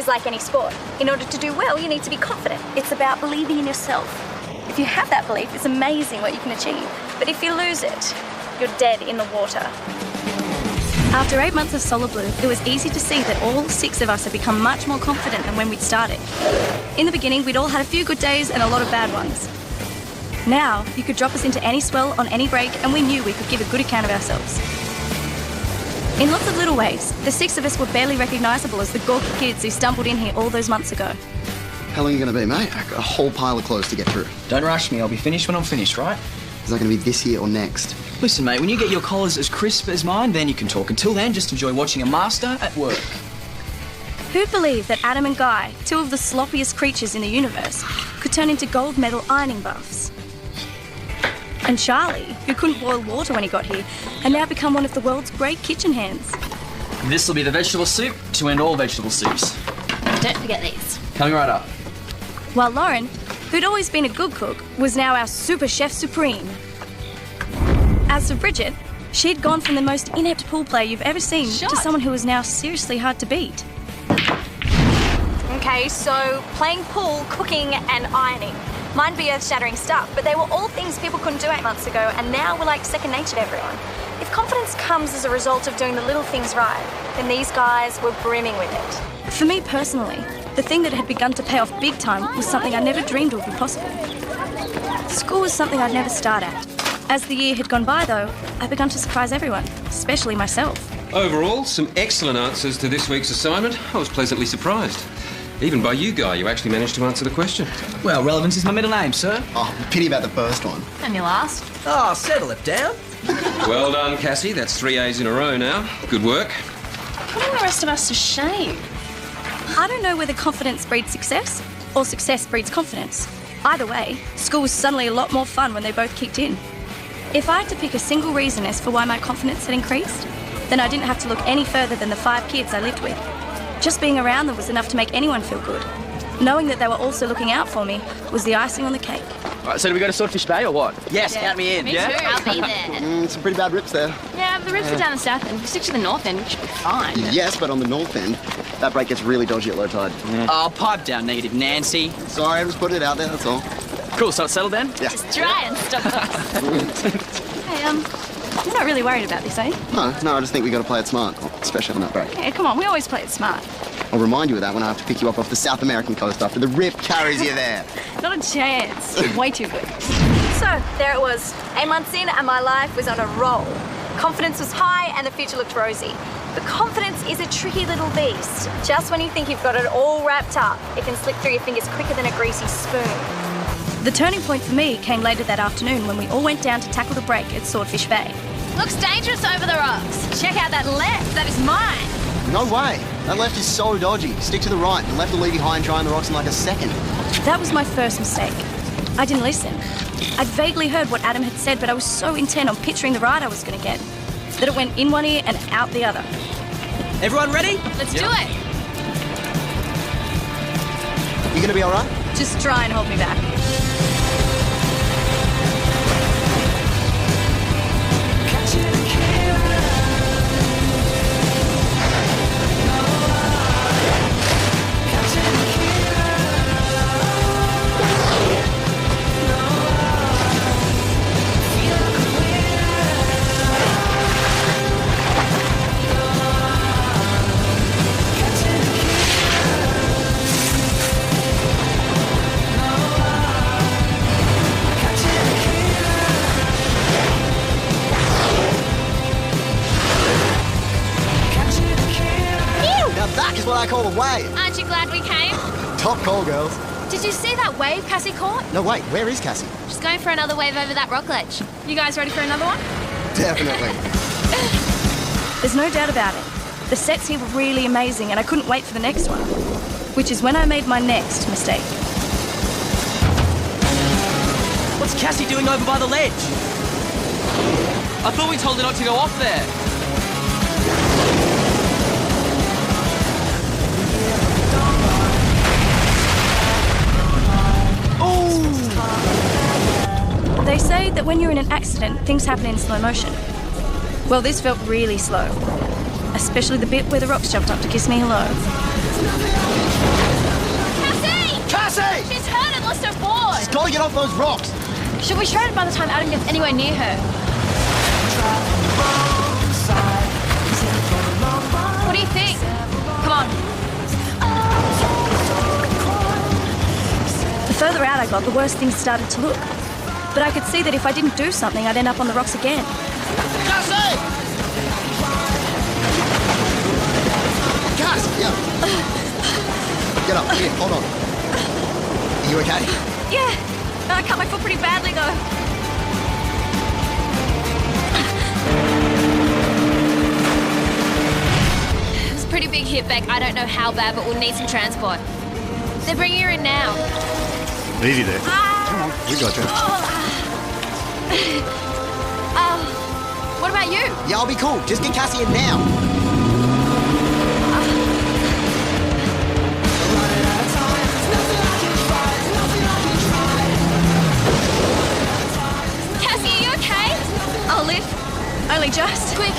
is like any sport. In order to do well, you need to be confident. It's about believing in yourself. If you have that belief, it's amazing what you can achieve. But if you lose it, you're dead in the water. After 8 months of Solar Blue, it was easy to see that all 6 of us had become much more confident than when we'd started. In the beginning, we'd all had a few good days and a lot of bad ones. Now, you could drop us into any swell on any break and we knew we could give a good account of ourselves. In lots of little ways, the 6 of us were barely recognisable as the gawky kids who stumbled in here all those months ago. How long are you going to be, mate? I've got a whole pile of clothes to get through. Don't rush me, I'll be finished when I'm finished, right? Is that going to be this year or next? Listen, mate, when you get your collars as crisp as mine, then you can talk. Until then, just enjoy watching a master at work. Who'd believe that Adam and Guy, 2 of the sloppiest creatures in the universe, could turn into gold medal ironing buffs? And Charlie, who couldn't boil water when he got here, had now become one of the world's great kitchen hands. This will be the vegetable soup to end all vegetable soups. Don't forget these. Coming right up. While Lauren, who'd always been a good cook, was now our super chef supreme. As for Bridget, she'd gone from the most inept pool player you've ever seen to someone who was now seriously hard to beat. Okay, so playing pool, cooking and ironing. Might be earth-shattering stuff, but they were all things people couldn't do 8 months ago, and now we're like second nature to everyone. If confidence comes as a result of doing the little things right, then these guys were brimming with it. For me personally, the thing that had begun to pay off big time was something I never dreamed would be possible. School was something I'd never start at. As the year had gone by, though, I began to surprise everyone, especially myself. Overall, some excellent answers to this week's assignment. I was pleasantly surprised. Even by you, Guy, you actually managed to answer the question. Well, relevance is my middle name, sir. Oh, pity about the first one. And your last? Oh, settle it down. Well done, Cassie. That's 3 A's in a row now. Good work. Putting the rest of us to shame. I don't know whether confidence breeds success or success breeds confidence. Either way, school was suddenly a lot more fun when they both kicked in. If I had to pick a single reason as for why my confidence had increased, then I didn't have to look any further than the 5 kids I lived with. Just being around them was enough to make anyone feel good. Knowing that they were also looking out for me was the icing on the cake. All right, so do we go to Swordfish Bay or what? Yes, count me in. Me too, I'll be there. Some pretty bad rips there. Yeah, but the rips are down the south end. If we stick to the north end, we should be fine. Yes, but on the north end, that break gets really dodgy at low tide. Oh, pipe down, negative Nancy. Sorry, I just put it out there, that's all. Cool, so it's settled then? Yeah. Just try and stop us. Hey, you're not really worried about this, eh? No, I just think we got to play it smart, especially on that break. Yeah, come on, we always play it smart. I'll remind you of that when I have to pick you up off the South American coast after the rip carries you there. Not a chance. Way too good. So, there it was. 8 months in and my life was on a roll. Confidence was high and the future looked rosy. But confidence is a tricky little beast. Just when you think you've got it all wrapped up, it can slip through your fingers quicker than a greasy spoon. The turning point for me came later that afternoon when we all went down to tackle the break at Swordfish Bay. Looks dangerous over the rocks. Check out that left. That is mine. No way. That left is so dodgy. Stick to the right. The left will leave you high and dry on the rocks in like a second. That was my first mistake. I didn't listen. I'd vaguely heard what Adam had said, but I was so intent on picturing the ride I was going to get that it went in one ear and out the other. Everyone ready? Let's do it. You gonna be all right? Just try and hold me back. That is what I call a wave. Aren't you glad we came? Top call, girls. Did you see that wave Cassie caught? No, wait, where is Cassie? She's going for another wave over that rock ledge. You guys ready for another one? Definitely. There's no doubt about it. The sets here were really amazing and I couldn't wait for the next one, which is when I made my next mistake. What's Cassie doing over by the ledge? I thought we told her not to go off there. They say that when you're in an accident, things happen in slow motion. Well, this felt really slow, especially the bit where the rocks jumped up to kiss me hello. Hey! She's hurt and lost her board. She's got to get off those rocks. She'll be shredded by the time Adam gets anywhere near her. What do you think? Come on. The further out I got, the worse things started to look. But I could see that if I didn't do something, I'd end up on the rocks again. Cassie! Cass, yeah. Get up, here, hold on. Are you okay? Yeah, I cut my foot pretty badly though. It's a pretty big hit, Beck. I don't know how bad, but we'll need some transport. They're bringing her in now. Easy there. Come on, we got you. What about you? Yeah, I'll be cool. Just get Cassie in now. Cassie, are you okay? I'll live. Only just. Quick.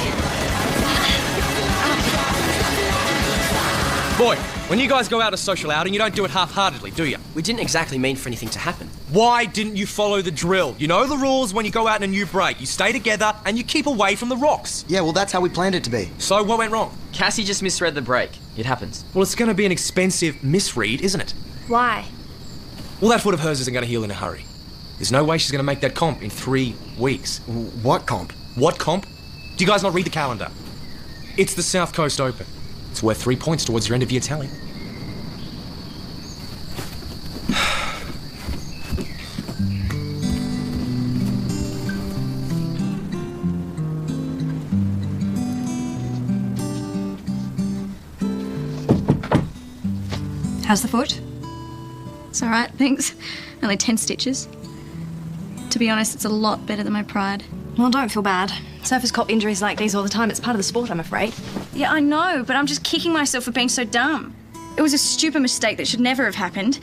Boy, when you guys go out a social outing, you don't do it half-heartedly, do you? We didn't exactly mean for anything to happen. Why didn't you follow the drill? You know the rules when you go out in a new break. You stay together and you keep away from the rocks. Yeah, well, that's how we planned it to be. So what went wrong? Cassie just misread the break. It happens. Well, it's going to be an expensive misread, isn't it? Why? Well, that foot of hers isn't going to heal in a hurry. There's no way she's going to make that comp in 3 weeks. What comp? What comp? Do you guys not read the calendar? It's the South Coast Open. It's worth 3 points towards your end of year tally. How's the foot? It's all right, thanks. Only 10 stitches. To be honest, it's a lot better than my pride. Well, don't feel bad. Surfers cop injuries like these all the time. It's part of the sport, I'm afraid. Yeah, I know, but I'm just kicking myself for being so dumb. It was a stupid mistake that should never have happened.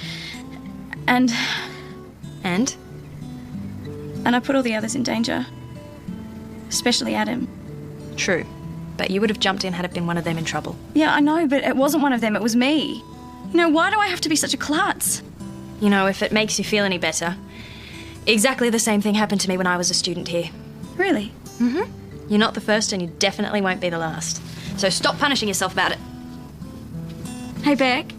And I put all the others in danger. Especially Adam. True. But you would have jumped in had it been one of them in trouble. Yeah, I know, but it wasn't one of them, it was me. You know, why do I have to be such a klutz? You know, if it makes you feel any better, exactly the same thing happened to me when I was a student here. Really? Mm-hmm. You're not the first and you definitely won't be the last. So stop punishing yourself about it. Hey, Beck.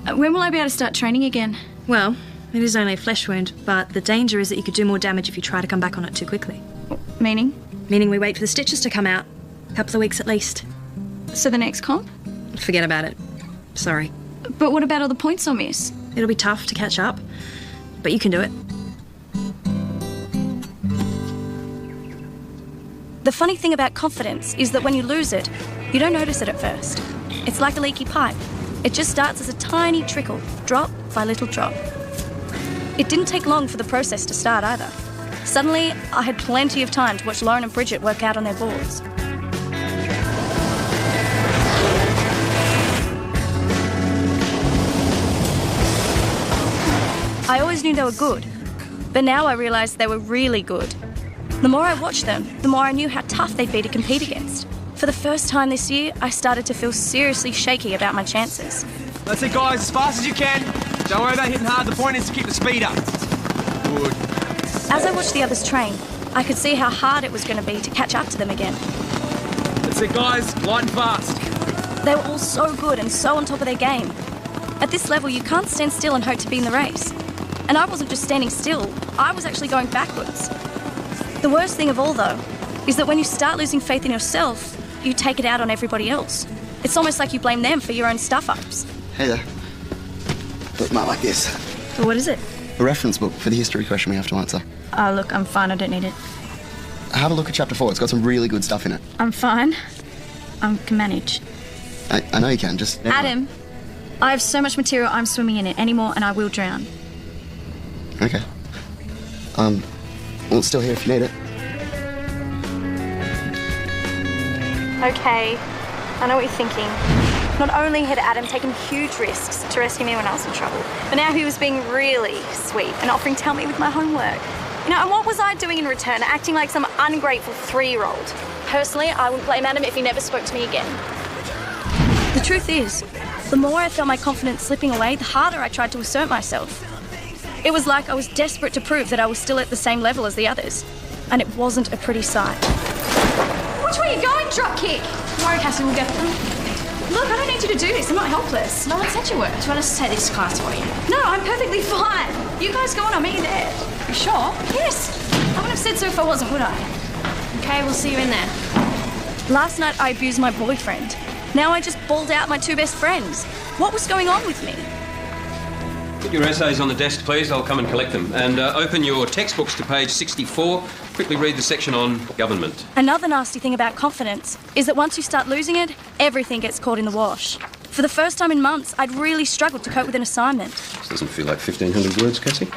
When will I be able to start training again? Well, it is only a flesh wound, but the danger is that you could do more damage if you try to come back on it too quickly. Meaning? Meaning we wait for the stitches to come out. A couple of weeks at least. So the next comp? Forget about it. Sorry. But what about all the points I'll miss? It'll be tough to catch up, but you can do it. The funny thing about confidence is that when you lose it, you don't notice it at first. It's like a leaky pipe. It just starts as a tiny trickle, drop by little drop. It didn't take long for the process to start either. Suddenly, I had plenty of time to watch Lauren and Bridget work out on their boards. I always knew they were good, but now I realised they were really good. The more I watched them, the more I knew how tough they'd be to compete against. For the first time this year, I started to feel seriously shaky about my chances. That's it, guys, as fast as you can. Don't worry about hitting hard, the point is to keep the speed up. Good. As I watched the others train, I could see how hard it was going to be to catch up to them again. That's it, guys, light and fast. They were all so good and so on top of their game. At this level, you can't stand still and hope to be in the race. And I wasn't just standing still, I was actually going backwards. The worst thing of all, though, is that when you start losing faith in yourself, you take it out on everybody else. It's almost like you blame them for your own stuff-ups. Hey there. Bookmark like this. What is it? A reference book for the history question we have to answer. Oh, look, I'm fine, I don't need it. Have a look at chapter 4. It's got some really good stuff in it. I'm fine. I can manage. I know you can, just... Adam, I have so much material I'm swimming in it anymore and I will drown. Okay. Well, it's still here if you need it. Okay, I know what you're thinking. Not only had Adam taken huge risks to rescue me when I was in trouble, but now he was being really sweet and offering to help me with my homework. You know, and what was I doing in return? Acting like some ungrateful 3-year-old. Personally, I wouldn't blame Adam if he never spoke to me again. The truth is, The more I felt my confidence slipping away, the harder I tried to assert myself. It was like I was desperate to prove that I was still at the same level as the others. And it wasn't a pretty sight. Which way are you going, dropkick? Don't worry, Cassie, we'll get them. Look, I don't need you to do this. I'm not helpless. No one said you were. Do you want us to take this class for you? No, I'm perfectly fine. You guys go on, I'll meet you there. You sure? Yes. I wouldn't have said so if I wasn't, would I? Okay, we'll see you in there. Last night I abused my boyfriend. Now I just bawled out my two best friends. What was going on with me? Put your essays on the desk, please. I'll come and collect them. And open your textbooks to page 64. Quickly read the section on government. Another nasty thing about confidence is that once you start losing it, everything gets caught in the wash. For the first time in months, I'd really struggled to cope with an assignment. This doesn't feel like 1,500 words, Cassie.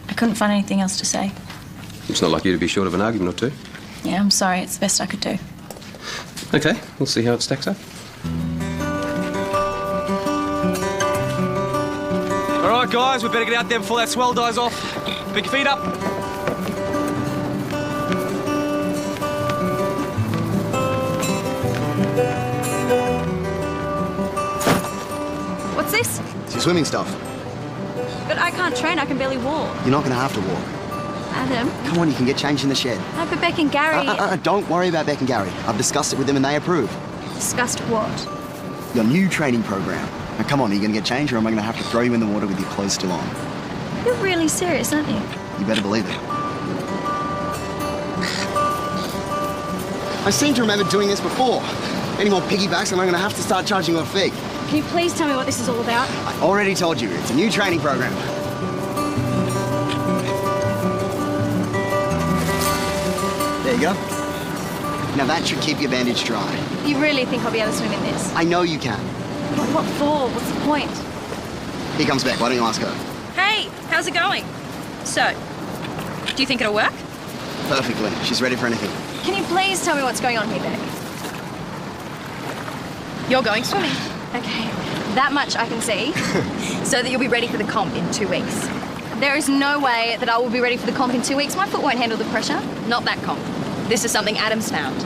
I couldn't find anything else to say. It's not like you to be short of an argument or two. Yeah, I'm sorry. It's the best I could do. OK, we'll see how it stacks up. All right, guys, we better get out there before that swell dies off. Pick your feet up. What's this? It's your swimming stuff. But I can't train, I can barely walk. You're not going to have to walk. Adam, Come on, you can get changed in the shed. but Beck and Gary Don't worry about Beck and Gary. I've discussed it with them and they approve. discussed what? Your new training program. Now, come on, are you going to get changed or am I going to have to throw you in the water with your clothes still on? You're really serious, aren't you? You better believe it. I seem to remember doing this before. Any more piggybacks and I'm going to have to start charging you a fee. Can you please tell me what this is all about? I already told you, it's a new training program. There you go. Now that should keep your bandage dry. You really think I'll be able to swim in this? I know you can. What for? What's the point? Here comes Beck, why don't you ask her? Hey, how's it going? So, do you think it'll work? Perfectly, she's ready for anything. Can you please tell me what's going on here, Beck? You're going swimming. Okay, that much I can see. So that you'll be ready for the comp in 2 weeks. There is no way that I will be ready for the comp in 2 weeks. My foot won't handle the pressure. Not that comp. This is something Adam's found.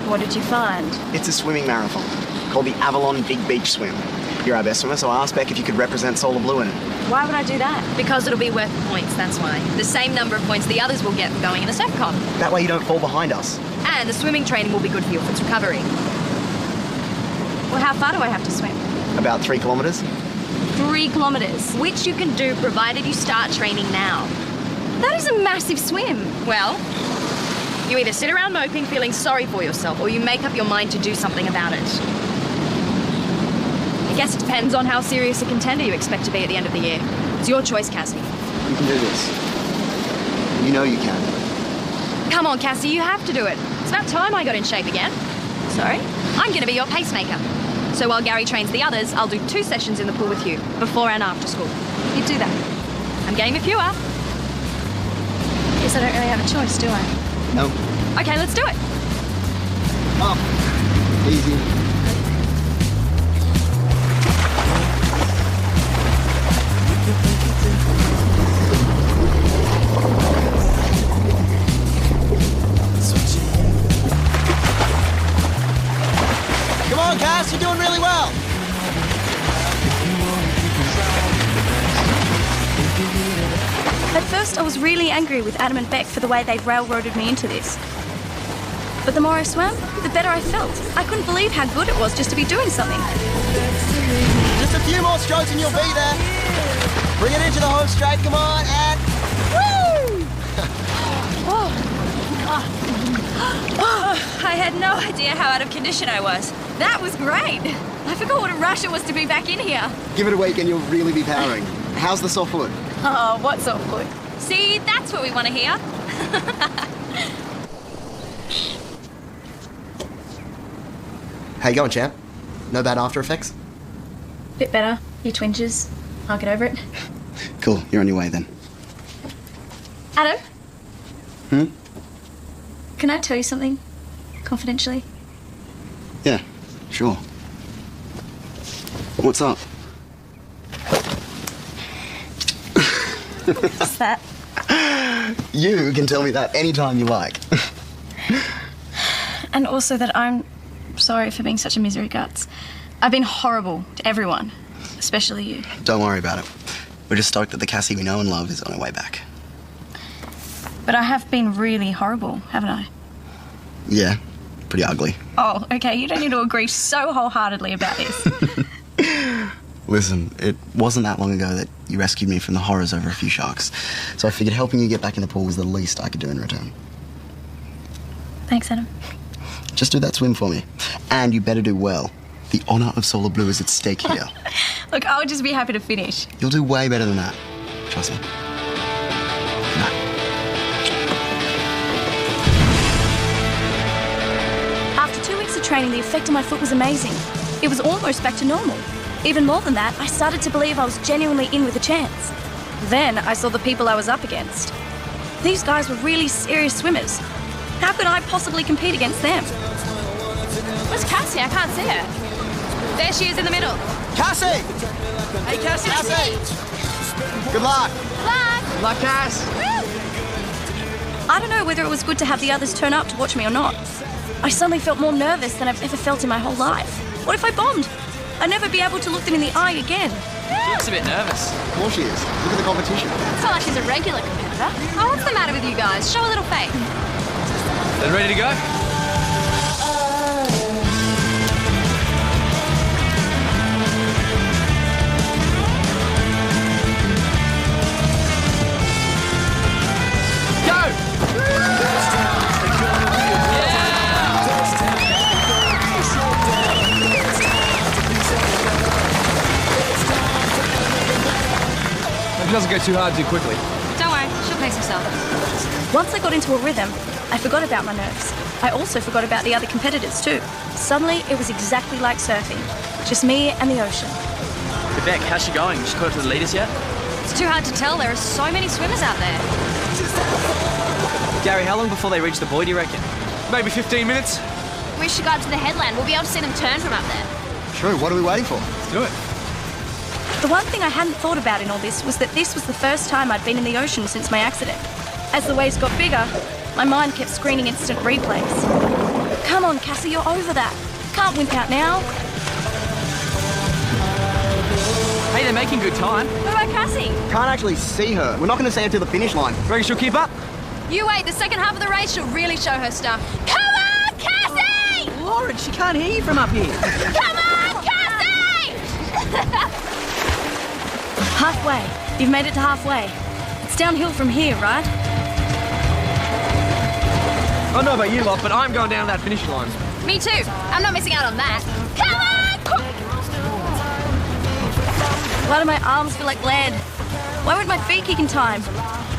What did you find? It's a swimming marathon called the Avalon Big Beach Swim. You're our best swimmer, so I asked Beck if you could represent Solar Blue in it. Why would I do that? Because it'll be worth points, that's why. The same number of points the others will get for going in a surf comp. That way you don't fall behind us. And the swimming training will be good for your foot's recovery. Well, how far do I have to swim? About 3 kilometres. 3 kilometres. Which you can do provided you start training now. That is a massive swim. Well, you either sit around moping feeling sorry for yourself or you make up your mind to do something about it. I guess it depends on how serious a contender you expect to be at the end of the year. It's your choice, Cassie. You can do this. You know you can. Come on, Cassie, you have to do it. It's about time I got in shape again. Sorry? I'm going to be your pacemaker. So while Gary trains the others, I'll do 2 sessions in the pool with you, before and after school. You do that. I'm game if you are. Guess I don't really have a choice, do I? No. Okay, let's do it. Up. Easy. Come on, Cass, you're doing really well. At first, I was really angry with Adam and Beck for the way they'd railroaded me into this. But the more I swam, the better I felt. I couldn't believe how good it was just to be doing something. Just a few more strokes and you'll be there. Bring it into the home straight, come on, and woo! I had no idea how out of condition I was. That was great. I forgot what a rush it was to be back in here. Give it a week and you'll really be powering. How's the soft foot? Oh, what's up, foot? See, that's what we want to hear. How you going, champ? No bad after effects? Bit better. Few twinges. I'll get over it. Cool, you're on your way then. Adam? Hmm? Can I tell you something? Confidentially? Yeah, sure. What's up? What's that? You can tell me that anytime you like. And also that I'm sorry for being such a misery guts. I've been horrible to everyone, especially you. Don't worry about it. We're just stoked that the Cassie we know and love is on her way back. But I have been really horrible, haven't I? Yeah, pretty ugly. Oh, okay, you don't need to agree so wholeheartedly about this. Listen, it wasn't that long ago that you rescued me from the horrors over a few sharks. So I figured helping you get back in the pool was the least I could do in return. Thanks, Adam. Just do that swim for me. And you better do well. The honour of Solar Blue is at stake here. Look, I'll just be happy to finish. You'll do way better than that. Trust me. Good night. After 2 weeks of training, the effect on my foot was amazing. It was almost back to normal. Even more than that, I started to believe I was genuinely in with a chance. Then I saw the people I was up against. These guys were really serious swimmers. How could I possibly compete against them? Where's Cassie? I can't see her. There she is in the middle. Cassie! Hey, Cassie! Cassie! Good luck! Luck! Luck, Cass! I don't know whether it was good to have the others turn up to watch me or not. I suddenly felt more nervous than I've ever felt in my whole life. What if I bombed? I'd never be able to look them in the eye again. She looks a bit nervous. Of course she is. Look at the competition. It's not like she's a regular competitor. Oh, what's the matter with you guys? Show a little faith. Then ready to go? It doesn't go too hard too quickly. Don't worry, she'll pace herself. Once I got into a rhythm, I forgot about my nerves. I also forgot about the other competitors too. Suddenly, it was exactly like surfing. Just me and the ocean. Rebecca, how's she going? She caught up to the leaders yet? It's too hard to tell. There are so many swimmers out there. Gary, how long before they reach the buoy, do you reckon? Maybe 15 minutes? We should go up to the headland. We'll be able to see them turn from up there. True, what are we waiting for? Let's do it. The one thing I hadn't thought about in all this was that this was the first time I'd been in the ocean since my accident. As the waves got bigger, my mind kept screening instant replays. Come on, Cassie, you're over that. Can't wimp out now. Hey, they're making good time. What about Cassie? Can't actually see her. We're not going to see her to the finish line. Reckon she'll keep up? You wait, the second half of the race, she'll really show her stuff. Come on, Cassie! Lauren, she can't hear you from up here. Come on, Cassie! Halfway. You've made it to halfway. It's downhill from here, right? I don't know about you lot, but I'm going down that finish line. Me too. I'm not missing out on that. Come on! Why do my arms feel like lead? Why won't my feet kick in time?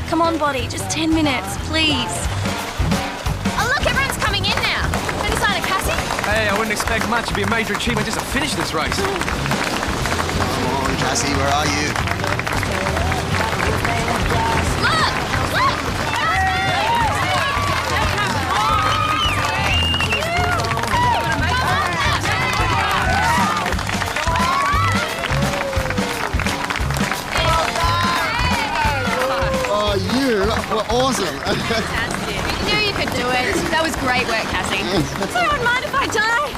Come on, body, just 10 minutes, please. Oh, look, everyone's coming in now. Any sign of Cassie? Hey, I wouldn't expect much to be a major achievement just to finish this race. Come on, Cassie, where are you? Awesome. Fantastic. You knew you could do it. That was great work, Cassie. So I don't mind if I die.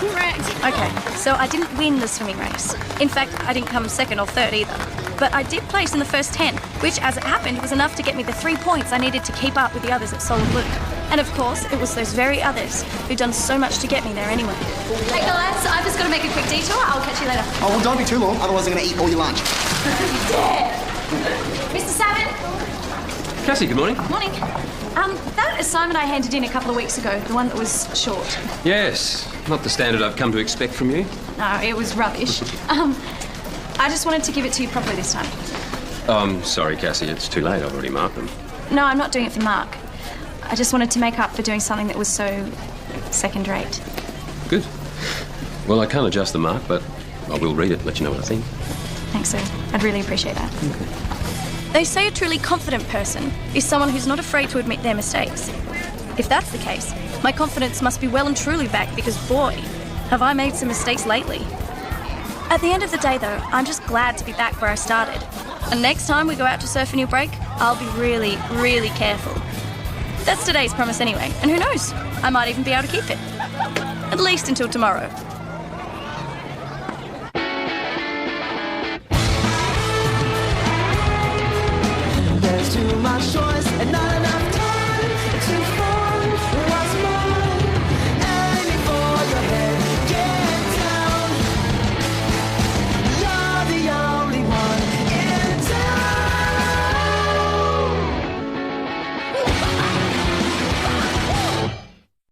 Correct. Okay, so I didn't win the swimming race. In fact, I didn't come second or third either. But I did place in the first 10, which, as it happened, was enough to get me the 3 points I needed to keep up with the others at Solar Blue. And of course, it was those very others who'd done so much to get me there anyway. Hey guys, I've just got to make a quick detour. I'll catch you later. Oh, well, don't be too long, otherwise I'm going to eat all your lunch. Mr. Salmon. Cassie, good morning. Morning. That assignment I handed in a couple of weeks ago, the one that was short. Yes, not the standard I've come to expect from you. No, it was rubbish. I just wanted to give it to you properly this time. Oh, I'm sorry, Cassie, it's too late. I've already marked them. No, I'm not doing it for Mark. I just wanted to make up for doing something that was so second-rate. Good. Well, I can't adjust the mark, but I will read it and let you know what I think. Thanks, sir. I'd really appreciate that. Okay. They say a truly confident person is someone who's not afraid to admit their mistakes. If that's the case, my confidence must be well and truly back because, boy, have I made some mistakes lately. At the end of the day, though, I'm just glad to be back where I started. And next time we go out to surf a new break, I'll be really, really careful. That's today's promise anyway, and who knows, I might even be able to keep it. At least until tomorrow.